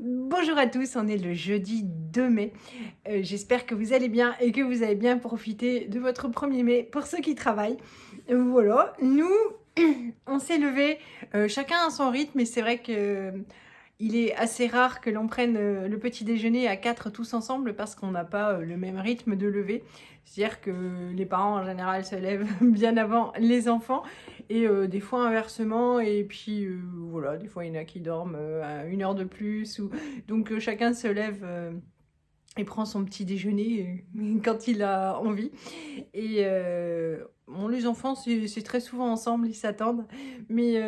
Bonjour à tous, on est le jeudi 2 mai. J'espère que vous allez bien et que vous avez bien profité de votre 1er mai pour ceux qui travaillent. Voilà, nous, on s'est levés, chacun à son rythme et c'est vrai que il est assez rare que l'on prenne le petit déjeuner à 4 tous ensemble parce qu'on n'a pas le même rythme de lever. C'est-à-dire que les parents en général se lèvent bien avant les enfants et des fois inversement et puis voilà, des fois il y en a qui dorment à 1 heure de plus ou donc chacun se lève et prend son petit déjeuner quand il a envie. Et bon, les enfants, c'est très souvent ensemble, ils s'attendent. Mais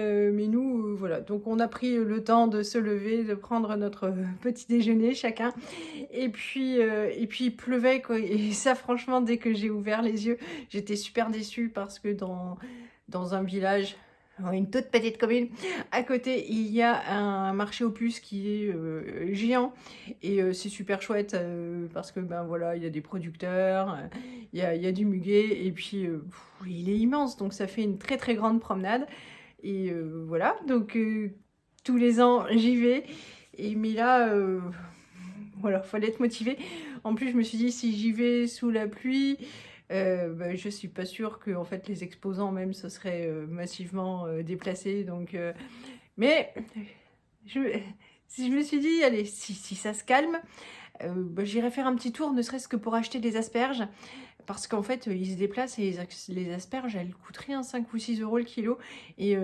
nous, voilà. Donc on a pris le temps de se lever, de prendre notre petit déjeuner chacun. Et puis il pleuvait, quoi. Et ça, franchement, dès que j'ai ouvert les yeux, j'étais super déçue parce que dans un village, une toute petite commune, à côté, il y a un marché aux puces qui est géant. C'est super chouette parce que ben voilà, il y a des producteurs, il y a du muguet et puis il est immense donc ça fait une très très grande promenade et voilà donc tous les ans j'y vais et mais là voilà, fallait être motivé. En plus je me suis dit si j'y vais sous la pluie bah, je suis pas sûre que en fait les exposants même se seraient massivement déplacés donc mais je, si je me suis dit allez si ça se calme bah, j'irai faire un petit tour, ne serait-ce que pour acheter des asperges, parce qu'en fait, ils se déplacent et les asperges, elles coûtent rien, 5 ou 6 euros le kilo. Et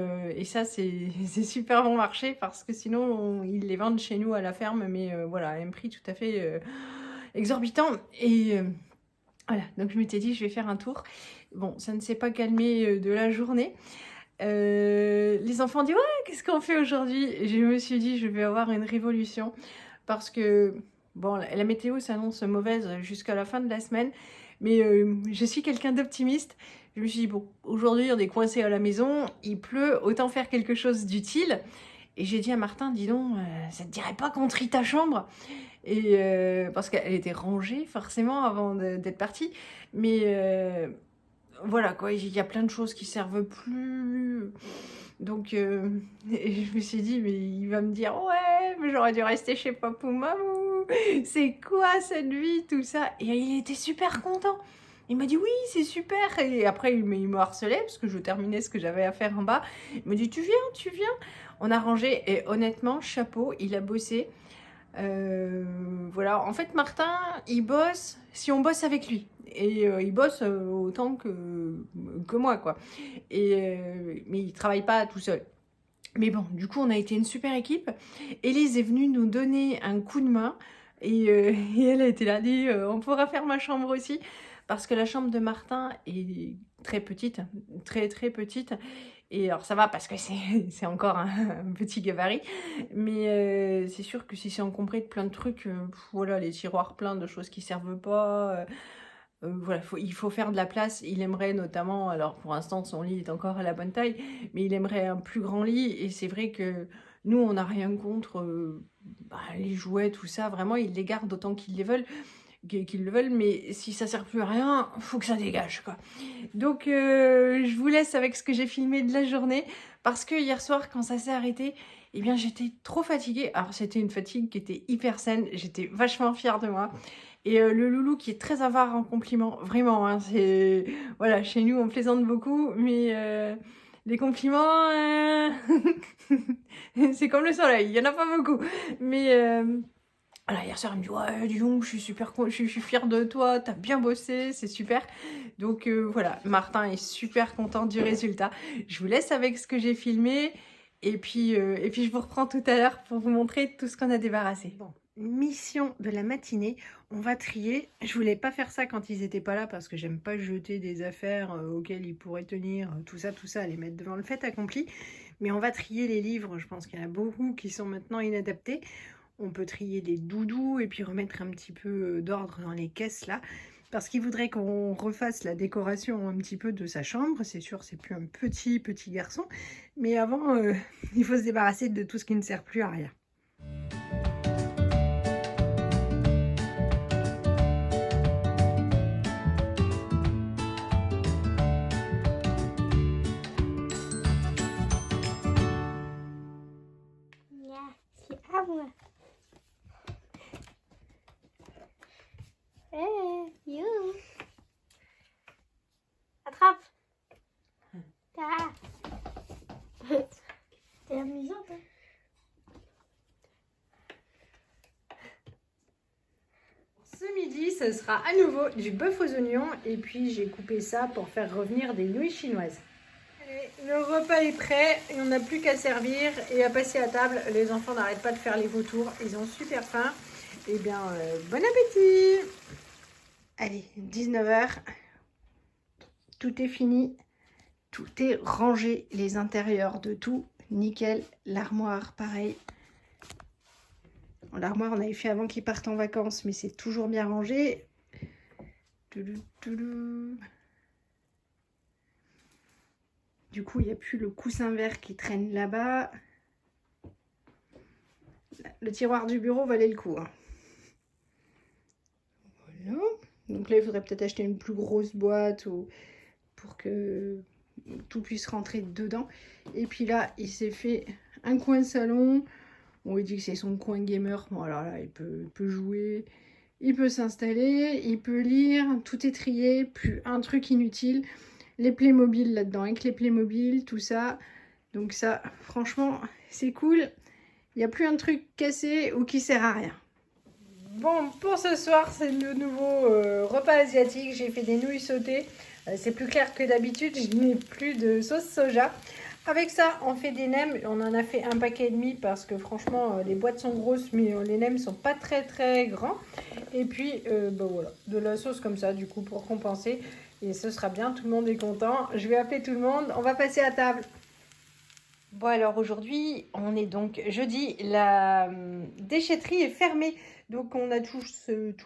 ça, c'est c'est super bon marché, parce que sinon, ils les vendent chez nous à la ferme, mais voilà, à un prix tout à fait exorbitant. Et voilà, donc je m'étais dit, je vais faire un tour. Bon, ça ne s'est pas calmé de la journée. Les enfants ont dit, ouais, qu'est-ce qu'on fait aujourd'hui? Et je me suis dit, je vais avoir une révolution, parce que bon, la météo s'annonce mauvaise jusqu'à la fin de la semaine, mais je suis quelqu'un d'optimiste. Je me suis dit, bon, aujourd'hui on est coincé à la maison, il pleut, autant faire quelque chose d'utile. Et j'ai dit à Martin, dis donc, ça te dirait pas qu'on trie ta chambre? Et parce qu'elle était rangée forcément avant d'être partie. Mais voilà quoi, il y a plein de choses qui servent plus. Donc et je me suis dit, mais il va me dire, ouais, mais j'aurais dû rester chez papou mamou. C'est quoi cette vie, tout ça? Et il était super content. Il m'a dit oui, c'est super. Et après, il me harcelait parce que je terminais ce que j'avais à faire en bas. Il me dit, tu viens, tu viens. On a rangé et honnêtement, chapeau, il a bossé. Voilà, en fait, Martin, il bosse si on bosse avec lui. Et il bosse autant que moi, quoi. Mais il travaille pas tout seul. Mais bon, du coup, on a été une super équipe. Élise est venue nous donner un coup de main. Et, et elle a été là, dit, on pourra faire ma chambre aussi. Parce que la chambre de Martin est très petite, très très petite. Et alors ça va parce que c'est encore un petit gabarit. Mais c'est sûr que si c'est encombré de plein de trucs, voilà, les tiroirs pleins de choses qui servent pas. Voilà, il faut faire de la place. Il aimerait notamment, alors pour l'instant son lit est encore à la bonne taille, mais il aimerait un plus grand lit. Et c'est vrai que nous, on n'a rien contre bah, les jouets, tout ça. Vraiment, ils les gardent autant qu'ils les veulent, qu'ils le veulent. Mais si ça sert plus à rien, faut que ça dégage, quoi. Donc je vous laisse avec ce que j'ai filmé de la journée. Parce que hier soir, quand ça s'est arrêté, eh bien j'étais trop fatiguée. Alors c'était une fatigue qui était hyper saine. J'étais vachement fière de moi. Et le loulou qui est très avare en compliments, vraiment, hein, c'est... Voilà, chez nous, on plaisante beaucoup, mais les compliments, c'est comme le soleil, il y en a pas beaucoup. Mais voilà, hier soir, elle me dit, ouais, dis donc, je suis super je suis fière de toi, t'as bien bossé, c'est super. Donc voilà, Martin est super content du résultat. Je vous laisse avec ce que j'ai filmé, et puis je vous reprends tout à l'heure pour vous montrer tout ce qu'on a débarrassé. Bon, mission de la matinée, on va trier. Je voulais pas faire ça quand ils étaient pas là parce que j'aime pas jeter des affaires auxquelles ils pourraient tenir, tout ça, les mettre devant le fait accompli. Mais on va trier les livres, je pense qu'il y en a beaucoup qui sont maintenant inadaptés. On peut trier les doudous et puis remettre un petit peu d'ordre dans les caisses là. Parce qu'il voudrait qu'on refasse la décoration un petit peu de sa chambre. C'est sûr, c'est plus un petit garçon. Mais avant, il faut se débarrasser de tout ce qui ne sert plus à rien. Ja, c'est à moi. You. Attrape. T'es amusante, hein. Ce midi, ce sera à nouveau du bœuf aux oignons et puis j'ai coupé ça pour faire revenir des nouilles chinoises. Allez, le repas est prêt, il n'y en a plus qu'à servir et à passer à table. Les enfants n'arrêtent pas de faire les vautours, ils ont super faim. Eh bien, bon appétit! Allez, 19 h, tout est fini, tout est rangé, les intérieurs de tout, nickel, l'armoire pareil. L'armoire, on avait fait avant qu'ils partent en vacances, mais c'est toujours bien rangé. Du coup, il n'y a plus le coussin vert qui traîne là-bas. Le tiroir du bureau valait le coup, hein. Voilà. Donc là, il faudrait peut-être acheter une plus grosse boîte pour que tout puisse rentrer dedans. Et puis là, il s'est fait un coin salon. On lui dit que c'est son coin gamer. Bon, alors là, il peut jouer, il peut s'installer, il peut lire. Tout est trié, plus un truc inutile. Les Playmobil là-dedans, avec les Playmobil, tout ça. Donc ça, franchement, c'est cool. Il n'y a plus un truc cassé ou qui sert à rien. Bon, pour ce soir, c'est le nouveau repas asiatique. J'ai fait des nouilles sautées. C'est plus clair que d'habitude. Je n'ai plus de sauce soja. Avec ça, on fait des nems. On en a fait un paquet et demi parce que franchement, les boîtes sont grosses, mais les nems sont pas très très grands. Et puis, bah voilà, de la sauce comme ça, du coup, pour compenser. Et ce sera bien, tout le monde est content. Je vais appeler tout le monde. On va passer à table. Bon alors aujourd'hui, on est donc jeudi, la déchetterie est fermée. Donc on a tout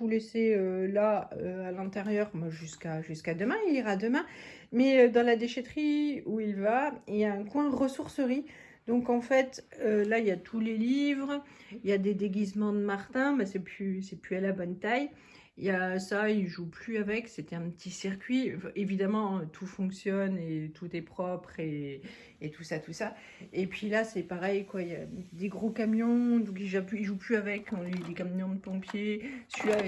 laissé là à l'intérieur jusqu'à demain, il ira demain. Mais dans la déchetterie où il va, il y a un coin ressourcerie. Donc en fait, là il y a tous les livres, il y a des déguisements de Martin, mais c'est plus à la bonne taille. Il y a ça, il joue plus avec, c'était un petit circuit. Évidemment, tout fonctionne et tout est propre et tout ça, tout ça. Et puis là, c'est pareil, quoi. Il y a des gros camions, donc il joue plus avec. On lui des camions de pompiers. Celui-là,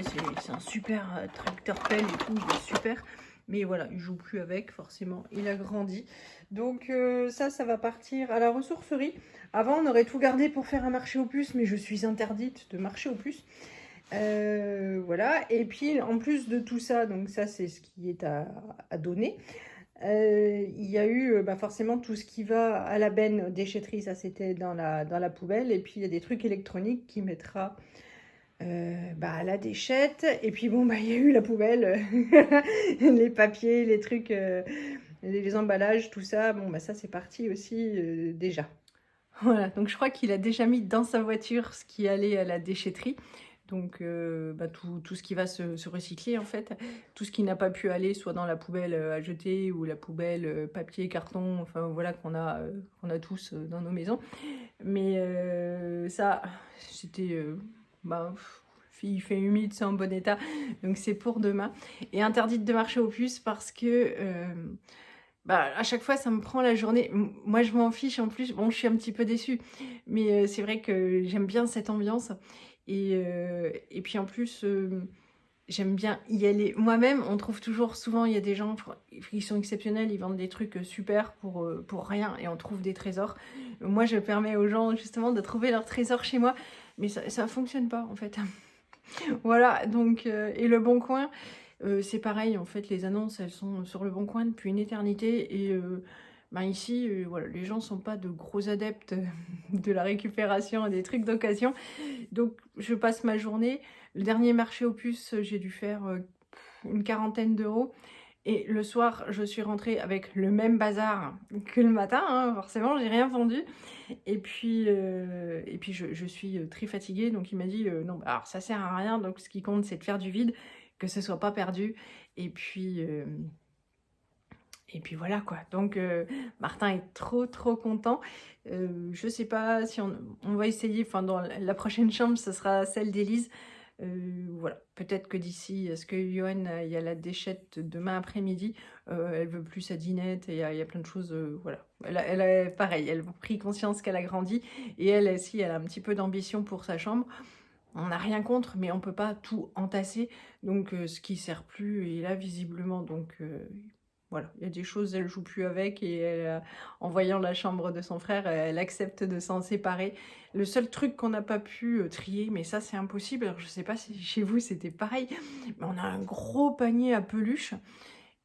c'est un super tracteur pelle et tout, il est super. Mais voilà, il joue plus avec, forcément. Il a grandi. Donc ça va partir à la ressourcerie. Avant, on aurait tout gardé pour faire un marché aux puces, mais je suis interdite de marcher aux puces. Voilà, et puis en plus de tout ça, donc ça c'est ce qui est à donner. Il y a eu forcément tout ce qui va à la benne déchetterie, ça c'était dans la poubelle. Et puis il y a des trucs électroniques qui mettra à la déchette. Et puis bon, il y a eu la poubelle, les papiers, les trucs, les emballages, tout ça. Bon, ça c'est parti aussi déjà. Voilà, donc je crois qu'il a déjà mis dans sa voiture ce qui allait à la déchetterie. Donc tout ce qui va se recycler en fait, tout ce qui n'a pas pu aller soit dans la poubelle à jeter ou la poubelle papier, carton, enfin voilà qu'on a tous dans nos maisons. Mais ça, c'était... il fait humide, c'est en bon état, donc c'est pour demain. Et interdite de marcher aux puces parce que... à chaque fois, ça me prend la journée. Moi, je m'en fiche en plus. Bon, je suis un petit peu déçue. Mais c'est vrai que j'aime bien cette ambiance. Et puis en plus, j'aime bien y aller. Moi-même, on trouve toujours, souvent, il y a des gens qui sont exceptionnels. Ils vendent des trucs super pour rien et on trouve des trésors. Moi, je permets aux gens, justement, de trouver leurs trésors chez moi. Mais ça fonctionne pas, en fait. Voilà, donc... et le Bon Coin... c'est pareil, en fait, les annonces, elles sont sur le Bon Coin depuis une éternité. Et ici, voilà, les gens ne sont pas de gros adeptes de la récupération et des trucs d'occasion. Donc, je passe ma journée. Le dernier marché aux puces, j'ai dû faire une quarantaine d'euros. Et le soir, je suis rentrée avec le même bazar que le matin, hein, forcément, j'ai rien vendu. Et puis je suis très fatiguée, donc il m'a dit non, alors ça sert à rien, donc ce qui compte, c'est de faire du vide, que ce soit pas perdu. Et puis voilà quoi. Donc Martin est trop content. Je sais pas si on va essayer, enfin dans la prochaine chambre, ce sera celle d'Élise. Voilà, peut-être que d'ici, est-ce que Johan, il y a la déchette demain après-midi, elle veut plus sa dinette, et il y a plein de choses, voilà. Elle pareil, elle a pris conscience qu'elle a grandi, et elle aussi, elle a un petit peu d'ambition pour sa chambre. On n'a rien contre, mais on peut pas tout entasser. Donc, ce qui sert plus est là visiblement. Donc, voilà, il y a des choses, elle joue plus avec et en voyant la chambre de son frère, elle accepte de s'en séparer. Le seul truc qu'on n'a pas pu trier, mais ça c'est impossible. Alors, je sais pas si chez vous c'était pareil, mais on a un gros panier à peluches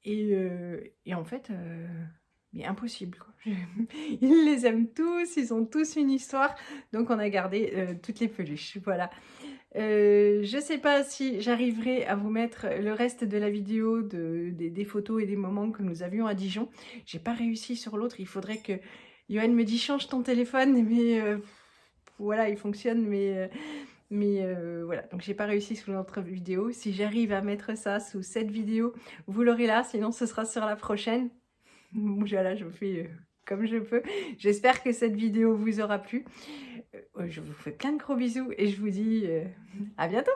et en fait. Mais impossible, quoi. Ils les aiment tous, ils ont tous une histoire, donc on a gardé toutes les peluches, voilà. Je sais pas si j'arriverai à vous mettre le reste de la vidéo des photos et des moments que nous avions à Dijon. J'ai pas réussi sur l'autre, il faudrait que Johan me dise change ton téléphone, mais voilà, il fonctionne, mais voilà, donc j'ai pas réussi sur l'autre vidéo. Si j'arrive à mettre ça sous cette vidéo, vous l'aurez là, sinon ce sera sur la prochaine. Voilà, je fais comme je peux. J'espère que cette vidéo vous aura plu. Je vous fais plein de gros bisous et je vous dis à bientôt.